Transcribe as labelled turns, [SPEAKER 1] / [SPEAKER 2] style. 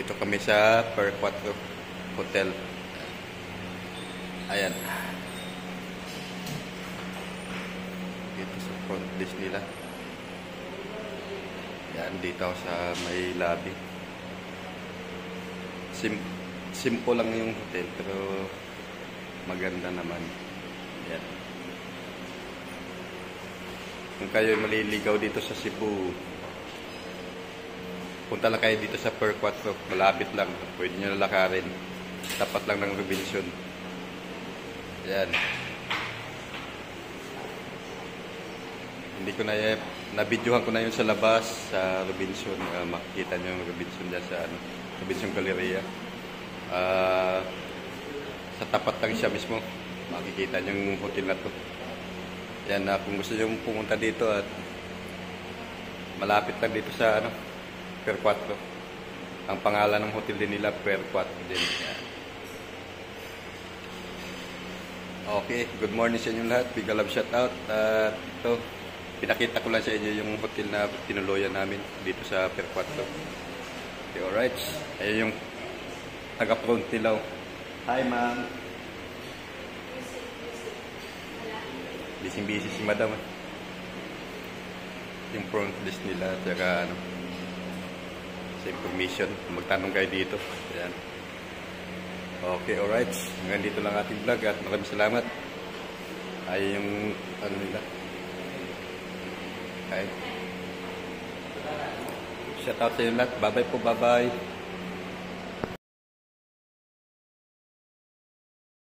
[SPEAKER 1] Dito kami sa Per 4 Hotel. Ayan. Dito sa front desk nila. Yan, dito ako sa may lobby. Simple lang yung hotel pero maganda naman. Yan. Kung kayo maliligaw dito sa Cebu, punta lang kayo dito sa Per 4. Malapit lang. Pwede nyo lalakarin. Tapat lang ng Robinson. Yan. Hindi ko na-videohan ko na yun sa labas, sa Robinson. Makikita nyo yung Robinson dyan sa Robinson Galleria. Sa tapat lang siya mismo. Makikita nyo yung hotel na to. Yan, kung gusto nyo pumunta dito at malapit lang dito sa Per 4. Ang pangalan ng hotel din nila, Per 4 din. Yan. Okay, good morning sa inyo lahat. Big love shout out. Ito, pinakita ko lang sa inyo yung hotel na tinuluyan namin dito sa Per 4. Okay, alright. Ayun yung taga-front nila. Hi, ma'am. Busy-busy si madam. Yung front desk nila, tsaka sa information. Magtanong kayo dito. Ayan. Okay, alright. Hanggang dito lang ating vlog at maraming salamat. Ay yung nila. Okay. Shout out sa inyo lahat. Bye-bye po, bye-bye.